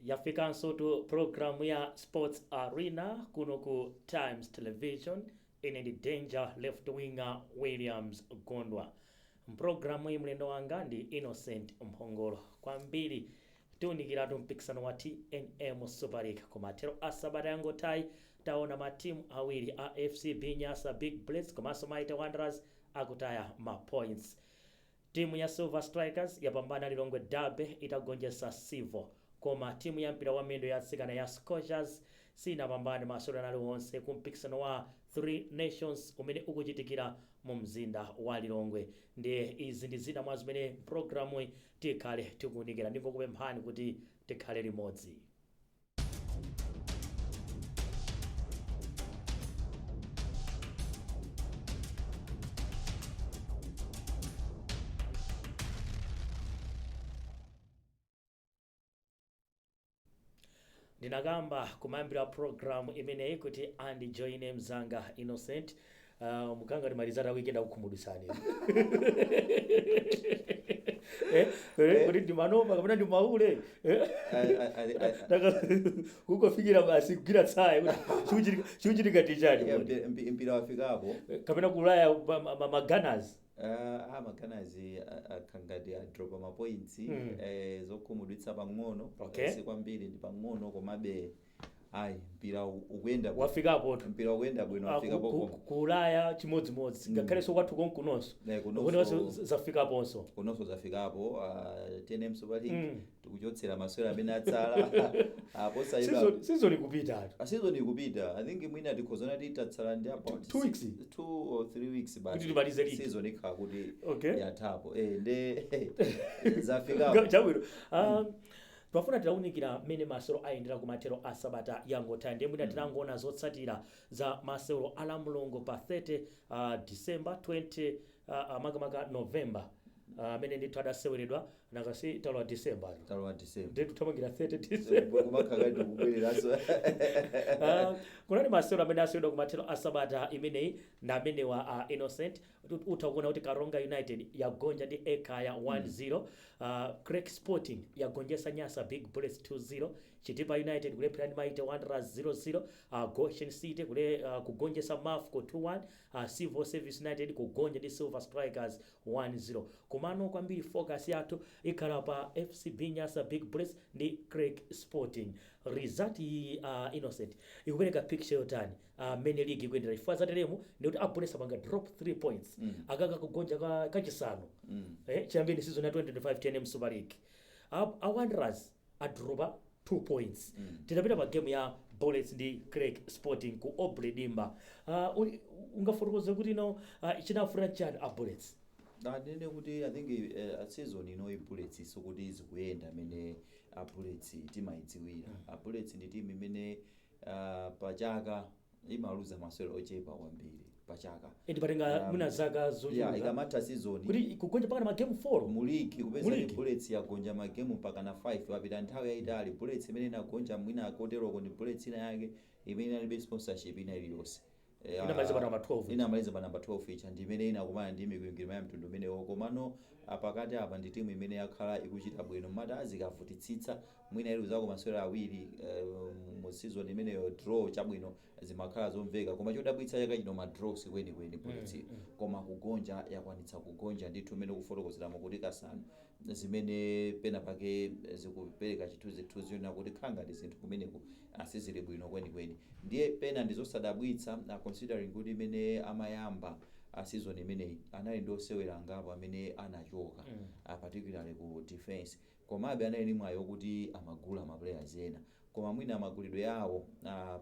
yafikanso tu programu ya Sports Arena kuno ku Times Television. Ine ndi Danger left winger Williams Gondwa. Mpulogalamu iyi mlendo wanga ndi Innocent Mphongolo. Kwambiri tiunikiratu mpikisano wa TNM Super League kumathero asabata yangotayi taona matimu awiri a FCB Nyasa Big Blades komanso Mighty Wanderers akutaya ma points. Timu ya Silver Strikers yapambana Lilongwe Derby itagonjetsa Sivo, koma timu ya mpira wa miyendo ya atsikana ya Scorchers sinapambane masewero aliwonse ku mpikisano wa Three Nations umene ukuchitikira mu mzinda wa Lilongwe. Ndi izi ndi zina mwa zimene programu tikhale tikuunikira, ndingokupemphani kuti tikhale limodzi. Ndinagamba kumayambira programu imeneyi kuti andijoine mzanga Innocent. Mukanga ndimalizata weekend akukhumudwisani. Kuti ndimanoma kapena ndimaule. Kukofikira basi kugwira tsaya kuti chiuchitika tichani. Mpira wafikapo. Kapena kulaya ma-Gunners. Gunners akhangati adropa ma points zokhumudwitsa pang'ono. Okay. Sikwambiri ndi pang'ono komabe mpira ukuyenda wafikapo mpira ukuyenda bwino wafikapo kulaya chimodzimodzi ngakhale so kwathu konkunoso kunoso zafikaponso kunoso zafikapo TNM Super League tikuchotsera masewera amene atsala apo sayida season ikupita season ikupita. I think mwina tikhozana titatsala ndi about 2 weeks 2 or 3 weeks but season ikhala kuti yathapo nde zafikapo chabwino. Twafuna tilaunikira mene masewero ayendera kumathero asabata yangotayi ndiye mwina tinangoona zotsatira za masewero ala Mulungu pa 30 December 20 makamaka November amene ndithu adaseweredwa nakasi talwa December ndiye tuthamangira 30 December kumakhakati kubwereraso. Kunali masewero amene asewedwa kumathero asabata imeneyi na amene wa Innocent utakuona kuti Karonga United yagonja ndi Ekaya 1-0. Craig Sporting yagonjesa Nyasa Big Bullets 2-0. Chitipa United kulephera ndi Mighty Wanderers 0-0. Goshen City kugonjesa Mafco 2-1. Civil Service United kugonja ndi Silver Strikers 1-0. Kumano kwambiri focus yathu ikhala pa FCB Nyasa Big Bullets ndi Craig Sporting. Result Innocent ikupereka picture yotani mene league ikuyendera chifukwa zateremu ndikuti abulesa panga drop 3 points akaka kugonja kachisanu chiyambeni season ya 2025 TNM Super League. Wanderers adropa 2 points. Tidapita pa game ya Bullets ndi Craig Sporting ku Obre Dimba. Ungafotokoze kuti chinafuna chani Bullets? Nene kuti I think season ino Bullets so kuti zikuyenda amene Bullets timaidziwira. Bullets ndi team imene pachaka imaluza masewero ochepa kwambiri pachaka. Patenga mwina zaka zochuluka. Ikamata season kuti kugonja pakana ma game 4 mu league kupeza Bullets yagonja ma game pakana 5 wapita nthawi yayitali. Bullets imene inagonja mwina akotero ni Bullets ina yake imene alibe sponsorship ina iliyonse. Inamaliza pa number 12. Inamaliza pa number 12 icha ndimene inakumana ndi mikwingwirima ya mtundu umenewo. Komano apakati apa ndi timu imene yakhala ikuchita bwino mata azikavutitsitsa mwina iluzako masewera awiri mu season imeneyo draw chabwino zimakhala zomveka koma chodabwitsa chaka chino ma draws kwenikweni Bullets koma kugonja yakwanitsa kugonja ndithu imene kufotokozeramo kuti kasanu zimene pena pake zikupereka chithunzithunzi na kuti khanga ndi zinthu kumeneko asizili bwino kwenikweni. Ndiye pena ndizosadabwitsa considering kuti imene amayamba season imeneyi anali ndosewera ngapo amene anachoka particularly ku defense komabe anali ndi mwayi kuti amagula ma players ena koma mwina magulidwe yawo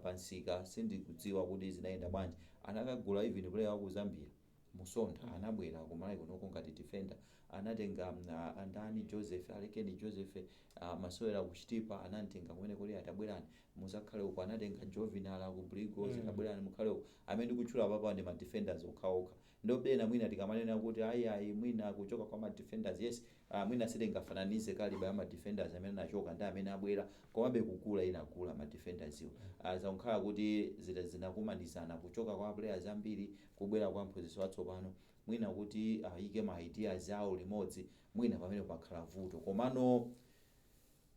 pansika sindikudziwa kuti zinayenda bwanji. Anakagula even player wa ku Zambia Musonda anabwera kumalayi kunoko ngati defender anatenga andani Joseph Alekeni Joseph masewera kuchitipa anamtenga kumene kuti atabwerani muzakhale uko anatenga Jovinal ku Brigos atabwerani mukhale uko amene ndikutchula papa ndi ma defenders okhaokha. Ndobena mwina tikamanena kuti ayi mwina kuchoka kwa ma defenders yes mwina sitingafananize kaliba ya ma defenders amene anachoka ndi amene abwera komabe kukula inakula ma defenders iwo zakukhala kuti zinakumanizana kuchoka kwa players ambiri kubwera kwa mphunzitsi watsopano mwina kuti ayike ma ideas awo limodzi mwina pamene pakhala vuto komano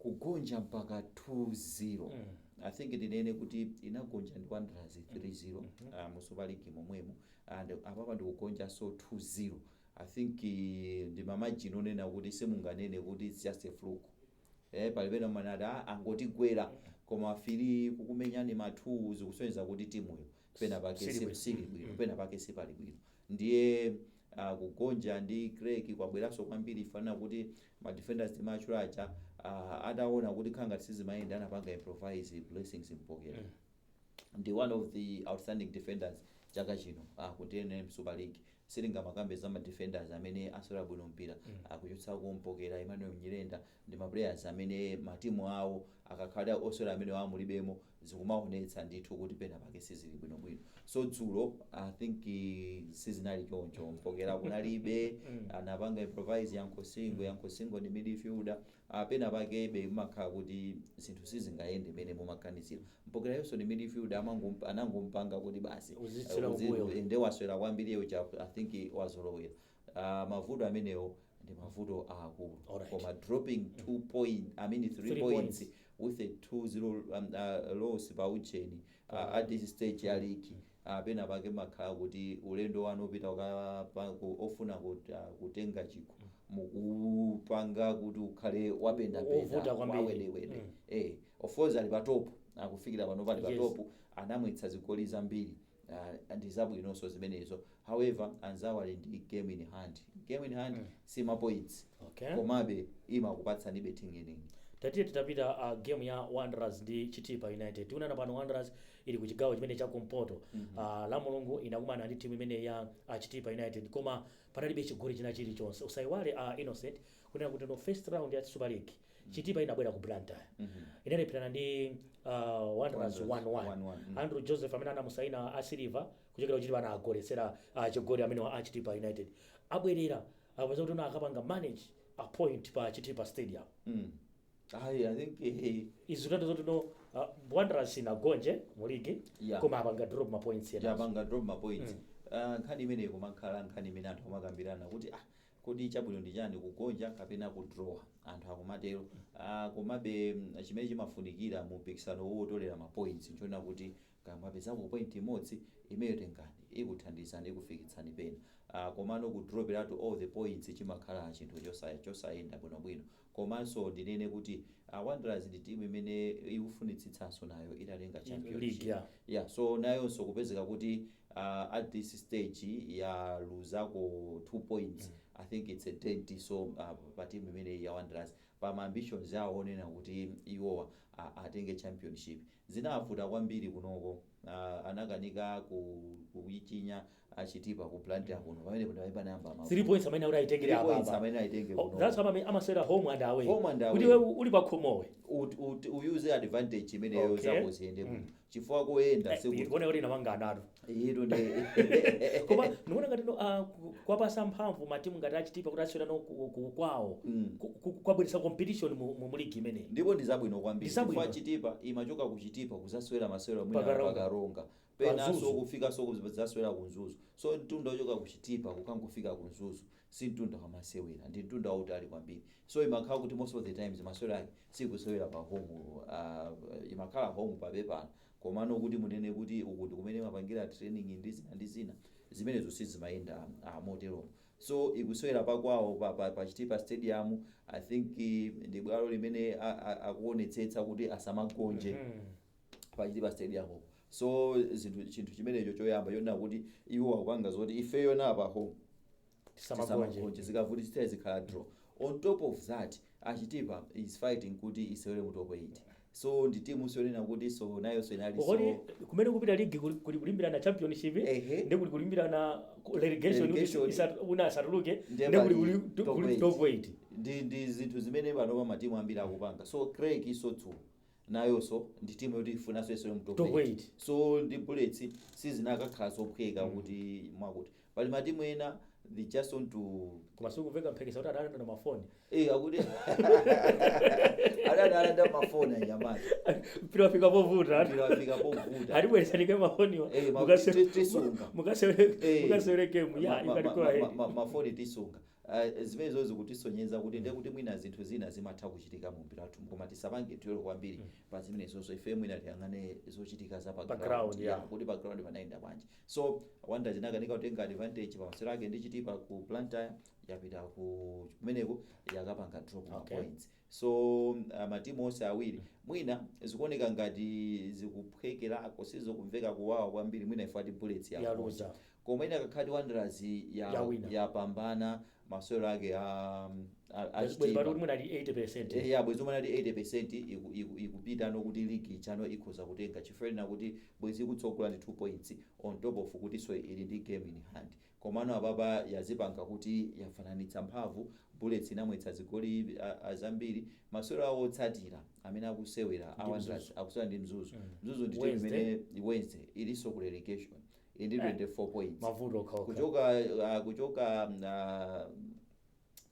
kugonja mpaka 2-0. I think ndinene kuti inagonja ndi Wanderers 3-0 mu Super League momwemo, and apapa ndikugonja so 2-0. I think ndi mamajini onena kuti simunganene kuti it's just a fluke. Palipena manada angotigwera koma fili kukumenyani ma2 zikusonyeza kuti timuyo pena pake sili bwino, pena pake sipali bwino. Ndiye kugonja ndi Craig kwabweranso kwambiri fanana kuti ma defenders timachulacha adaona kuti khanga sizimayenda anapanga improvise blessings mpokera. Ndi one of the outstanding defenders chaka chino kuti ene Super League silinga makambe za ma defenders amene aswera bwino mpira akuchotsa kumpokera Emmanuel Nyirenda ndi ma players amene matimu awo akakhala oswera amene wamulibemo zikumaonetsa ndithu kuti pena pake sizili bwino bwino. So dzulo I think sizinali choncho, mpokera kunalibe, anapanga improvise Yankosingo ndi midfielder, pena pake be makhala kuti zinthu sizingayende mene mumakanizira. Mpokera yonso ndi midfielder anangompanga kuti basi ende waswera kwambiri yo I think wazolowera. Mavuto amenewo ndi mavuto akulu, koma dropping 3 points with a 2-0 loss pa ucheni at this stage ya league, pena pake makhala kuti ulendo wanu upita ofuna kutenga chikho mukupanga kuti ukhale wapendapenda wawelewele. Of course ali patopu, akufikira pano pali patopu, anamwitsa zigoli zambiri ndi zabwinonso zimenezo. However anzawo ali ndi game in hand si ma points, komabe imakupatsa betting iningi. Tatapita game ya Wanderers ndi Chitipa United. Tikunena pano Wanderers ili ku chigawo chimene cha kumpoto. La Mulungu inakumana ndi timu imene ya Chitipa United, koma panalibe chigoli china chilichonse. Usaiwale Innocent kunena kuti no first round ya Super League Chitipa inabwera ku Blantyre. Inalipirana ndi Wanderers 1-1. Andrew Joseph amene anamusaina a Silver kuchokera Chitipa anagolesera chigoli amene wa Chitipa United. Abwerera abaza kuti akapanga manage a point pa Chitipa Stadium. I think izutatu zoti no Wanderers inagonje mu league, koma apanga drop ma points ya apanga drop ma points. Nkhani imene kumakhala nkhani imene anthu amakambirana kuti kodi chabwino ndi chani kugonja kapena ku draw, anthu akumatero. Komabe chimene chimafunikira mu mpikisano wotolera ma points nchona kuti kamapeza ku point imodzi imeyo tengani ikuthandizani ikufikitsani pena. Komano ku drop out all the points chimakhala chinthu chosayenda bwinobwino. Komanso ndinene kuti Wanderers ndi timu imene ikufunitsitsanso nayo italenga championship. So nayonso kupezeka kuti at this stage ya luzako 2 points, I think it's a dent. So pa timu imene ya Wanderers pa ambitions yawo onena kuti iwowa atenge championship zinavuta kwambiri kunoko. Anakanika kuichinya Chitipa ku Blantyre kuno pamene panalibe namba 3 points amene uraitengere apa. 3 points amene aitenge kuno. That's how amasera home and away. Kuti wewe uli pa khomowe use advantage imene yo zako ziende kuno chifukwa koyenda sikone kuti namangana ito ndi koma ndikuona ngati kwapasa mphamvu matimu ngati Chitipa kuti aswera no kwawo kwabweresa competition mu league imene, ndipo ndi zabwino kwambiri chifukwa Chitipa imachoka ku Chitipa kuzaswera masewera mwina pakaronga pena so kufika so kuzaswera kunzuzu. So mtunda ochoka ku Chitipa kukangofika kunzuzu si mtunda wamasewera, ndi mtunda wautali kwambiri. So imakhala kuti most of the times masewera sikusewera pa home, imakhala home pa pepana. Komano kuti munene kuti ukuti kumene mapangira training ndi zina zimenezo sizimayenda motero. So ikusewera pakwawo pa Chitipa Stadium. I think ndi bwalo limene akuonetsetsa kuti asamagonje pa Chitipa Stadium. So chinthu chimenecho choyamba yona kuti iwo akupanga zoti ifeyo na pa home tisamagonje zikavutitsa zikhala draw. On top of that Chitipa is fighting kuti isewere mu top 8. So ndi timu sionena kuti so nayo so inali so kumene kupita league kuli kulimbira na championship ndi kuli kulimbira na relegation una asatuluke ndi kuli top 8. Ndi zinthu zimene pano matimu ambiri akupanga. So Craig isotu nayo so ndi timu yoti ifuna so mu top 8. So ndi Bullets sizinakakhala sophweka kuti mwakuti pali matimu ena they just want to kumasuku veka mpekesa kuti adana na mafoni akuti adana mafoni anyamata mpira fika povuta alibweresanike mafoni mukasewere game ya ikalikola mafoni tisunga zimenezo zikutisonyeza kuti ndiye kuti mwina zinthu zina zimatha kuchitika mu mpira wathu koma tisapange tuyolo kwambiri pa zimenezozo ife mwina tiyang'ane zochitika za pa ground kuti pa ground panayenda bwanji. So Wanderers inakanika kutenga advantage pa masewero ake ndi Chitipa ku Blantyre yapita ku kumeneko yakapanga drop ma points. So matimu onse awiri mwina zikuoneka ngati zikuphwekerako sizokumveka kuwawa kwambiri mwina ifati Bullets yaluza koma ina kakhadi Wanderers yapambana masewero ake bwezi umwe nali 80% ikupita nokuti ligi chano ikhoza kutenga chifukwa kuti bwezi ikutsogola ndi 2 points on top of kuti so ili ndi game in hand komano apapa yazipanga kuti yafananitsa mphamvu. Bullets inamwetsa zigoli zambiri masewero awo otsatira amene akusewera Wanderers akusewera ndi Mzuzu. Mzuzu ndi team imene Wednesday ilinso ku relegation ndi 24 points kuchoka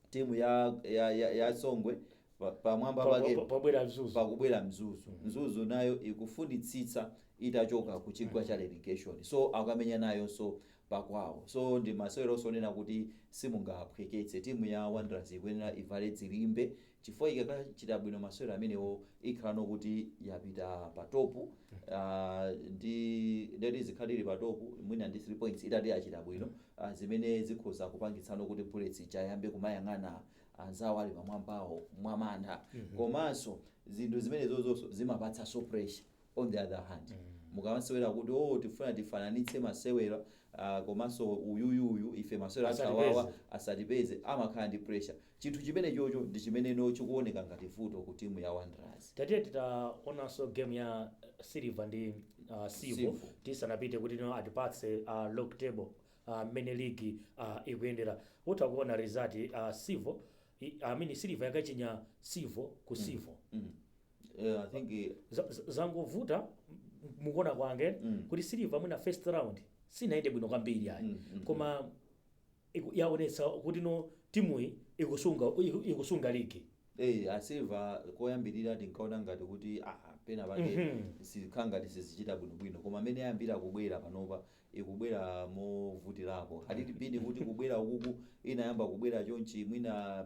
timu ya Songwe pamwamba pake pakubwera Mzuzu. Mzuzu nayo ikufunitsitsa itachoka ku chigwa cha relegation so akamenya nayo so pakwawo. So ndi masewero sonena kuti simungaphweketse timu ya Wanderers ikuyenera ivale zilimbe chifukwa ikachita bwino masewero amenewo ikhala nokuti yapita pa topu ndi zikhalire pa topu mwina ndi 3 points itati achita bwino zimene zikhoza kupangitsana kuti Bullets chayambe kumayang'ana anzawo ali pamwambawo mwamantha komanso zinthu zimene zozo zimapatsa so pressure on the other hand mukamasewera kuti tifuna tifananitse masewera komanso uyuyuyu ife masewera akawawa asatipeze amakhala ndi pressure. Chinthu chimene chocho ndi chimene chikuoneka ngati vuto ku timu ya Wanderers. Tatiye titaonanso game ya Silver ndi Sivo tisanapite kuti atipatse log table mmene ligi ikuyendera. Utakuona result Sivo Silver yakachinya Sivo ku Sivo. I think zangovuta mukuona kwange kuti Silver mwina first round sinaende bwino kwambiri ayi koma yaonetsa kuti timu ikusunga ligi. Silver koyambirira tinkaona ngati kuti pena pake sikhanga sizichita bwino koma amene yambira kubwera panopa ikubwera movutirapo hatitipini kuti kubwera ukuku inayamba kubwera chonchi mwina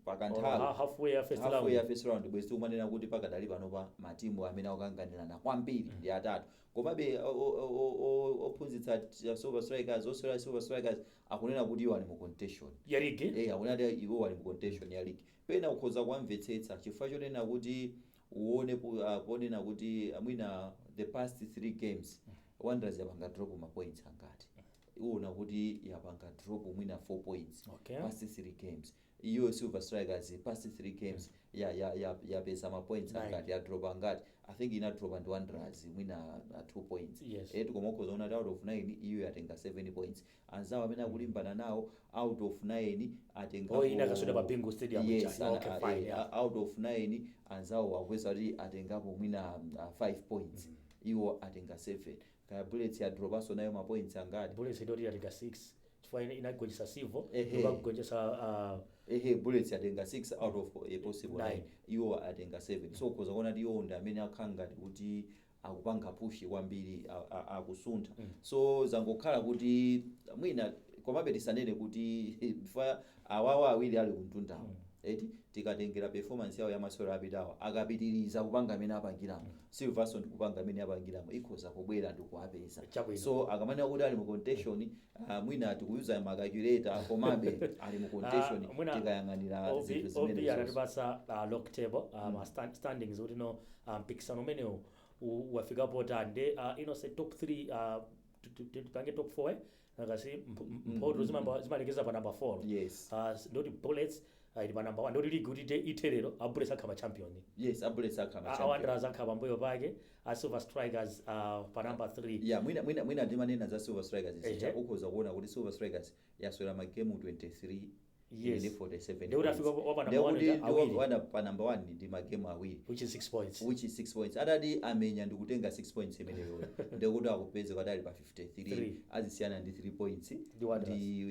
pakanthawi halfway ya first round bwezi tikumanena kuti pakadali panopa matimu amene akukanganirana kwambiri ndi atatu komabe ophunzitsa Silver Strikers osewera Silver Strikers akunena kuti iwo ali mu contention ya ligi akunena iwo ali mu contention ya ligi pena ukhoza kuamvetsetsa chifukwa chonena kuti uone ponena kuti mwina the past 3 games Wanderers yapanga drop ma points angati uona kuti yapanga drop mwina 4 points past 3 games. Iyo Silver Strikers past 3 games yapeza ma points angati ya drop angati I think ina drop and Wanderers mwina 2 points. Tukomoko zona out of 9 iyo yatenga 7 points anzawo amene akulimbana nawo out of 9 atenga ina kasuda pa Bingu Stadium fine out of 9 anzawo akweza kuti atengapo mwina 5 points iwo atenga 7 kaya Bullets ya drop aso nayo ma points angati Bullets ndio yatenga 6 chifukwa inagonjesa Sivo kugonjesa Bullets atenga 6 out of a possible 9 iwo atenga 7 so kuza kuona ndiyo ndi amene akhanga kuti akupanga push kwambiri akusuntha so zangokhala kuti mwina komabe tisanene kuti awawa awiri ali kumtundawo tikatengera performance yawo ya masewero apitawo akapitiriza kupanga amene apangiramo Silverstone kupanga amene apangiramo ikhoza kubwera ndi kuapeza so akamanena kuti ali mu contention mwina tikuyuza ma calculator komabe ali mu contention tikayang'anira zinthu zimene anatipasa log table standings kuti mpikisano umenewo wafikapo tande Innocent top 3 tupange top 4 nakasi mphoto zimalekeza pa number 4 ndoti Bullets ili pa number 1 ndoti ligi kuti iterero Bullets akhala champion. Bullets akhala champion. Wanderers akhala pambuyo pake Silver Strikers pa number 3. mwina ndimanena za Silver Strikers ukhoza kuona kuti Silver Strikers yaswera ma game 23 Yes. 47 They would have over number 1 pa number 1 ndi ma game awiri which is 6 points. Adadi amenya ndikutenga 6 points imeneyo ndikuti akupeza kadali pa 53 azisiyana ndi 3 points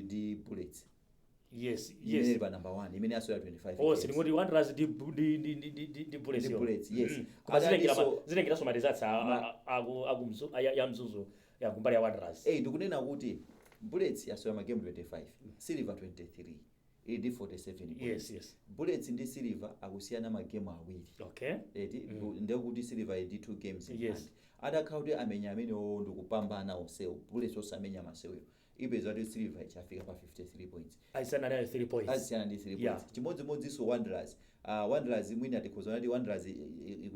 ndi Bullets. Yes. Pa number 1 imene aswera 25. Oh, singoti Wanderers di Bullets. Yes. Zilengera somatizatsa ya Mzuzu ya kumbali ya Wanderers. Ndikunena kuti Bullets yaswera magame 25 Silver 23 ili ndi 47 points. yes Bullets ndi Silver akusiyana magame awiri. okay Ndekuti Silver ili 2 games in Yes. hand. Adakhala kuti amenya amenewo ndikupambana onsewo. Bullets osamenya masewero ipeza kuti Silver ichafika pa 53 points. aisana nayo 3 points Asiyana ndi 3 Yeah. points. Chimodzimodzinso Wanderers. Wanderers mwina tikhoza kuti Wanderers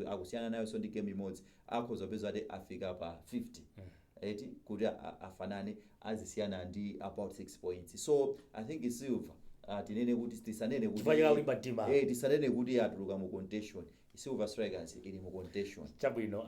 akusiyana nayo so ndi game imodzi akhoza kupeza kuti afika pa 50. Eti kuti afanane azisiyana ndi about 6 points. So I think Silver tinene kuti tisanene kuti chifukwa chakakulimba mtima tisanene kuti atuluka mu contention. Silver Strikers ili mu contention. chabwino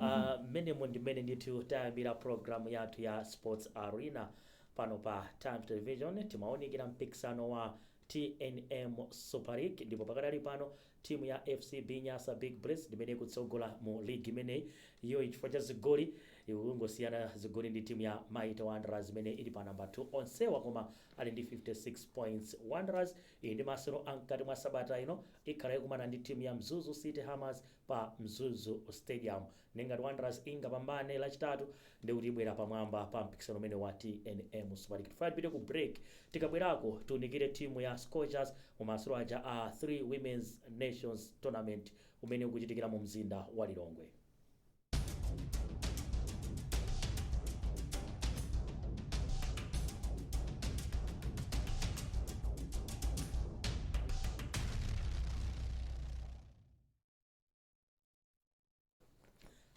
mmenemo ndimene ndithu tayambira programu yathu ya Sports Arena pano pa Times Television. Timaonekera mpikisano wa TNM Super League ndipo pakadali pano timu ya FCB Nyasa Big Brass ndimene ikutsogola mu league imeneyi iyo chifukwa cha zigoli ikungosiyana zigoli ndi timu ya Mighty Wanderers imene ili pa namba 2 onsewa koma ali ndi 56 points. Wanderers iyi ndi masewero ankati mwa sabata ino ikhala ikumana ndi timu ya Mzuzu City Hammers pa Mzuzu Stadium. Nengati Wanderers ingapambane lachitatu ndi kuti ibwera pamwamba pa mpikisano umene wa TNM Super League. Tifuna tipite ku break, tikabwerako tuunikire timu ya Scorchers mu masewero aja a 3 Women's Nations Tournament umene ukuchitikira mu mzinda wa Lilongwe.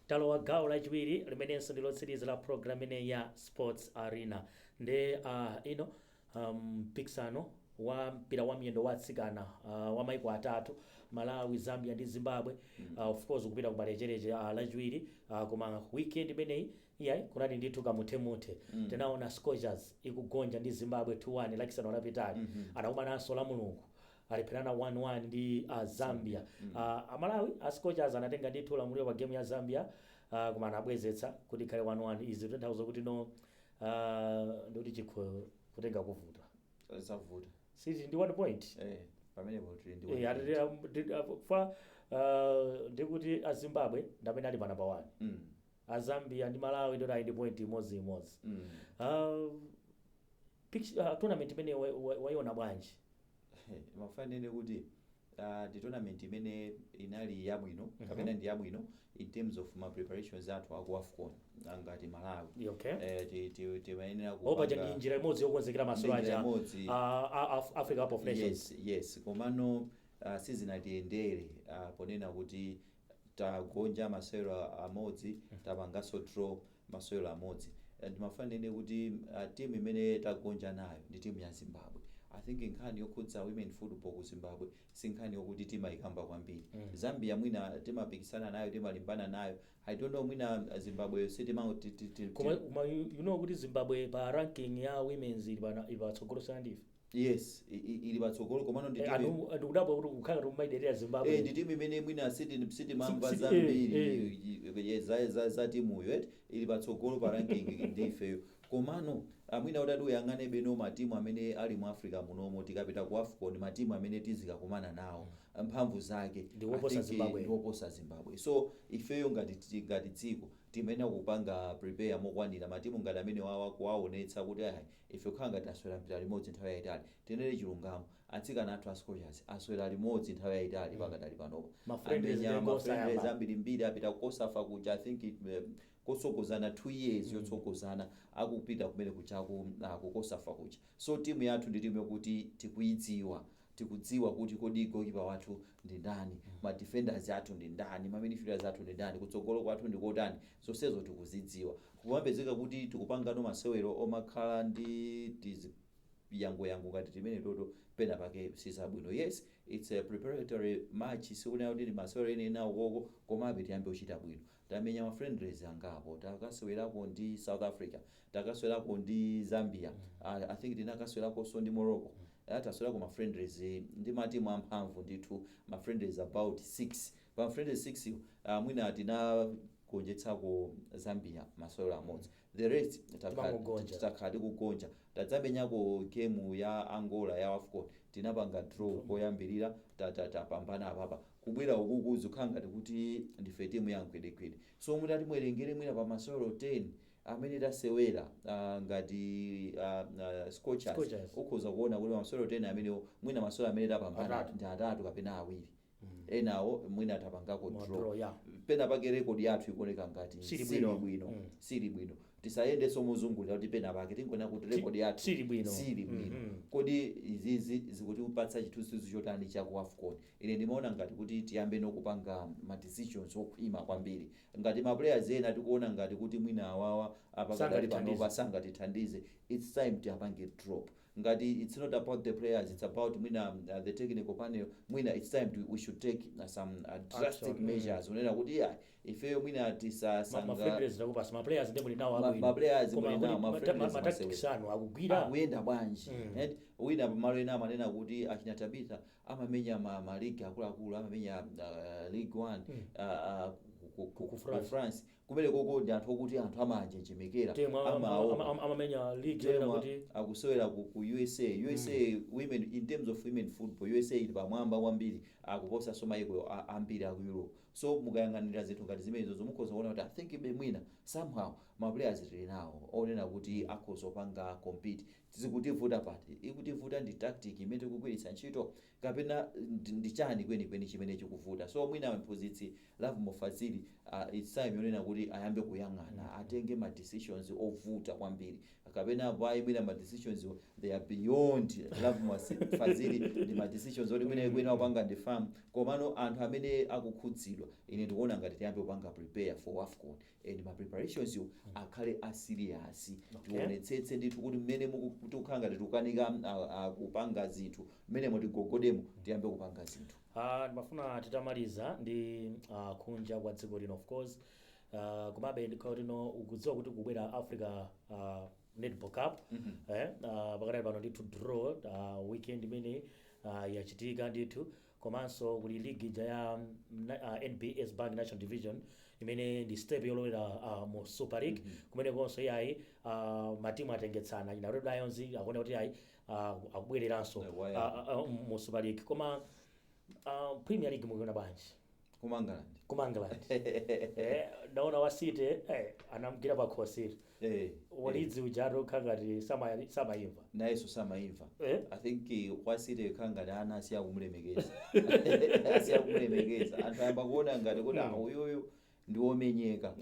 Talowa gawo lachiwiri limenenso ndi lotsiriza la programu ineyi ya Sports Arena ndi ino mpikisano wa mpira wa miyendo wa atsikana wa maiko atatu Malawi, Zambia ndi Zimbabwe. Of course kupita kumalechereche lachiwiri koma weekend imeneyi iyayi kunali ndithu kamuthemuthe. Tinaona Scorchers ikugonja ndi Zimbabwe 2-1 lachisanu lapitali. Anakumananso la Mulungu alipirana 1-1 ndi Zambia. Amalawi Scorchers anatenga ndithu lamuliro pa game ya Zambia koma anabwezetsa kuti khale 1-1. Izi tanthauza kuti no ndoti chikho kutenga kuvuta Zavuta. siti ndi 1 point Pamene botri ndi ndikuti Zimbabwe ndamene ali pa namba 1. Zambia ndi Malawi ndoti ali ndi point imodzi. Tournament imene waiona bwanji? Mafanene kuti the tournament imene inali yabwino kapena ndi yabwino in terms of my preparations athu aku AFCON ngati Malawi. Okay. Timayenera Opaja ndi njira imodzi yokonzekera masewero aja Africa Cup of Nations. Yes. Komano sizinatiyendere ponena kuti tagonja masewero amodzi tapanganso draw masewero amodzi. Ndimafanene kuti timu imene tagonja nayo ndi timu ya Zimbabwe. I think nkhani yokhudza women football ku Zimbabwe sinkhani yokuti timayikamba kwambiri. Zambia mwina timapikisana nayo timalimbana nayo. I don't know mwina Zimbabwe Koma you know kuti Zimbabwe pa ranking ya women's ili patsogolo sana ndife. Yes, ili patsogolo komano ndi timu ndikudabwa kuti kukhanga tumaiderera Zimbabwe. ndi timu imene mwina siti mamba zambiri za timuyo ili patsogolo pa ranking ndifeyo. Komano mwina udadi uyang'ane beno matimu amene ali mu Africa munomo tikapita ku AFCON matimu amene tizikakumana nawo mphamvu zake ndiwoposa Zimbabwe. So ifeyo ngati dziko timayenera kupanga prepare mokwanira matimu ngati amene kuwaonetsa kuti ife kukhala ngati aswera mpira limodzi nthawi yayitali tenere chilungamo. Atsikana athu a Scorchers aswera limodzi nthawi yayitali pakadali panopa. Mafriendlies ambirimbiri apita kukosafa kuja I think kotsogozana 2 years yotsogozana akupita kumene kuchaku kukosafa kuja. So timu yathu ndi timu yokuti tikudziwa kuti kodi goalkeeper wathu ndi ndani, ma defenders athu ndi ndani, ma midfielders athu ndi ndani, kutsogolo kwathu ndi kotani. Zonsezo tikuzidziwa. Kupambezeka kuti tikupangano masewero omakhala ndi yango ngati timene toto pena pake sisabwino. Yes, it's a preparatory match. Sikuna kuti masewero ena ukoko komabe tiyambe uchita bwino. Tamenya ma friendlies angapo takasewelako ndi South Africa, takasewelako ndi Zambia, I think tinakasewelako so ndi Morocco. Taswelako ma friendlies ndi matimu amphamvu ndithu ma friendlies about 6. Pa friendlies 6 mwina tinagonjetsako Zambia masewero amodzi. The rest takhala kugonja. Tadzamenyako game ya Angola ya AFCON tinapanga draw koyambirira tapambana apapa. Kubwera ukuku zikhala ngati kuti ndife timu ya mkwedekwede. So mutati mwerengere mwina pa masewero 10 amene tasewera ngati Scorchers Scorchers. ukhoza kuona kuti masewero 10 amene mwina masewero amene tapambana Atatu. ndi atatu kapena awiri enawo mwina tapangako draw draw yeah pena pake rekodi yathu ikuoneka ngati Sili sili bwino. bwino sili bwino tisayendenso muzungulira kuti pena pake tinkuona kuti rekodi yathu sili bwino. sili bwino kodi izizi zikutipatsa chithunzithunzi chotani cha ku AFCON ine ndimaona ngati kuti tiyambe nokupanga ma decisions okhwima kwambiri ngati ma players ena tikuona ngati kuti mwina awawa apakadali panopa sangatithandize it's time tiapange drop ngati it's not about the players it's about mwina the technical panel mwina it's time we should take some drastic Action. measures unena kuti ifeyo mwina tisasanga friendlies zakupasa ma players ndemuli nawo ma abwino players muli nawo ma friendlies ma tactics anu akugwira akuyenda bwanji wina pamalo ena amanena kuti achina Tabitha amamenya ma league akuluakulu amamenya League 1 ku France kumene koko ndi anthu okuti anthu amanjenjemekera amamenya league ena kuti akusewera ku USA women in terms of women football USA ili pamwamba kwambiri akuposa so maiko ambiri aku Europe so mukayang'anira zinthu ngati zimenezo zomukhoza kuona kuti I think ibe mwina somehow ma players tili nawo onena kuti akhoza opanga compete tizikutivuta pati ikutivuta ndi tactic imene tikugwiritsa ntchito kapena ndi chani kwenikweni chimene chikuvuta so mwina mphunzitsi Love Mofazili it's time yonena kuti ayambe kuyang'ana atenge ma decisions ovuta kwambiri kapena pai mwina ma decisions they are beyond Love Mofazili ndi ma decisions oti mwina kwena opanga ndi farm komano anthu amene akukhudzidwa ine ndikuona ngati tiyambe kupanga prepare for AFCON and ma preparations yo akhale aserious tionetsetse ndithu kuti mmene mukukhala ngati tikukanika kupanga zinthu mmene mutigogodemo tiyambe kupanga zinthu ndimafuna titamaliza ndi kunja kwa dziko lino of course komabe ndikhala tino ukudziwa kuti kubwera Africa Netball Cup pakadali pano ndithu draw weekend imene yachitika ndithu komanso kuli league ija ya NBS Bank National Division imene ndi step yolowera mu Super League kumene konso yayi matimu atengetsana ina Red Lions akuona kuti yayi akubwereranso mu Super League koma Premier League mukuona bwanji ku England naona wasite anamgira pa khosi walidzi ujaro khangati samayimva nayeso samayimva I think wasite khangati ana asiya kumulemekeza anthu ayamba kuona ngati kuti uyuyu ndi womenyeka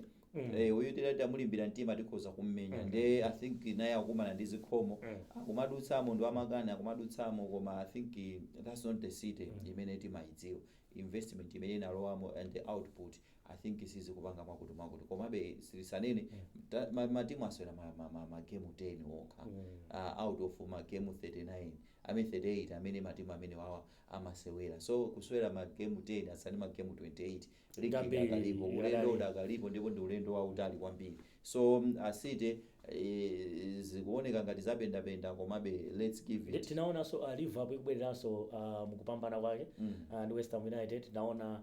uyu tilati amulimbira mtima tikhoza kummenya nde I think naye akumana ndi zikhomo akumadutsamo ndo amakana akumadutsamo koma I think that's not the city imene timayidziwa investment imene inalowamo and the output I think isizi kupanga makutu komabe silisanene matimu aswera ma game 10 okha out of ma game 39 38 amene matimu amene wawa amasewera so kuswera ma game 10 asani ma game 28 ligi akalipo ulendo udakalipo ndipo ndi ulendo wautali kwambiri so asite zikuoneka ngati zapendapenda komabe let's give it tinaona so Liverpool ikubwereranso mukupambana kwake ndi West Ham United tinaona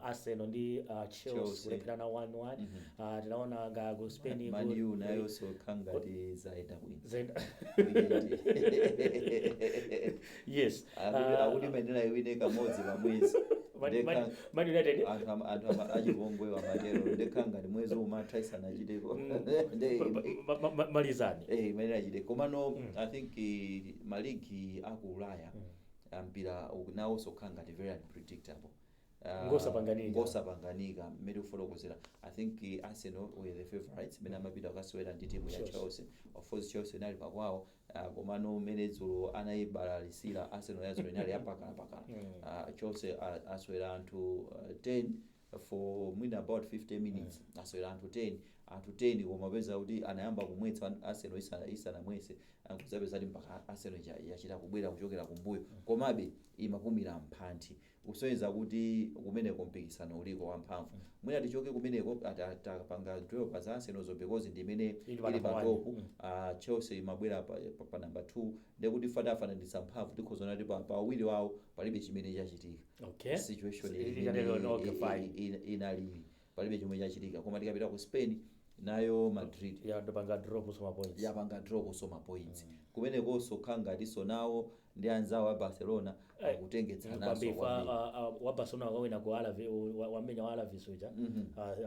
Arsenal ndi Chelsea kulepherana 1-1 tinaona ngago Spain Man U nayo so khangati zaenda bwino yes akuti mendela iwine kamodzi pamwezi Man United anthu achipongwe wa matero ndekhangati mwezi umathaisana achiteko malizani mene achite komano I think maligi aku Ulaya mpira nawo sokhangati very unpredictable ngosapanganika mmene kufotokozera I think Arsenal were the favorites mene amapita akasewera ndi timu ya Chelsea of course Chelsea inali pakwawo komano mmene dzulo anayibalalisira Arsenal yazo inali yapakana Chelsea aswera anthu 10 for mwina about 50 minutes aswera anthu 10 koma peza kuti anayamba kumwetsa Arsenal isanamwese kuzapeza kuti mpaka Arsenal yachita kubwera kuchokera kumbuyo komabe imapumira mphanthi kusonyeza kuti kumene kompikisano uliko wamphamvu mwina tichoke kumeneko atapanga draw pa za Arsenal because ndi imene ili pa top Chelsea imabwera pa number 2 ndekuti fatafana ndi samphamvu tikhozona kuti pa awiri wawo palibe chimene chachitika situation inali palibe chimene chachitika koma tikapita ku Spain nayo Madrid yapanga draw kusoma points kumene konso khangati so nawo ndi anzawo a Barcelona akutengetsanaso wa Barcelona wawina ku Alaves wamenya wa Alaves uja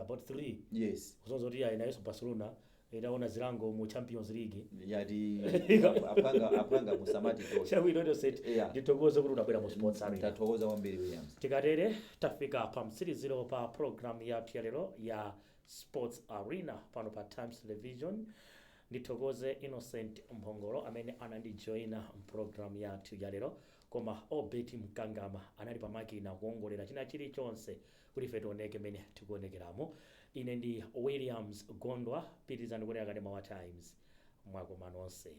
about 3 yes kuzonzo kuti yayi nayo Barcelona itaona zilango mu Champions League yati apanga musamati to chabwino Innocent Yeah. ndithokoze kuti unabwera mu Sports Arena. tathokoza kwambiri Williams. Tikatere tafika pa mtsiriziro pa program yathu ya lero ya Sports Arena pano pa Times Television. Ndithokoze Innocent Mphongolo amene anandijoina program yathu ya lero, koma Obeti Mkangama anali pa makina kuongolera china chilichonse kuti ife tioneke mene tikuonekeramo. Ine ndi Williams Gondwa, pitirizani kuonera Kanema wa Times. Mwakoma nonse.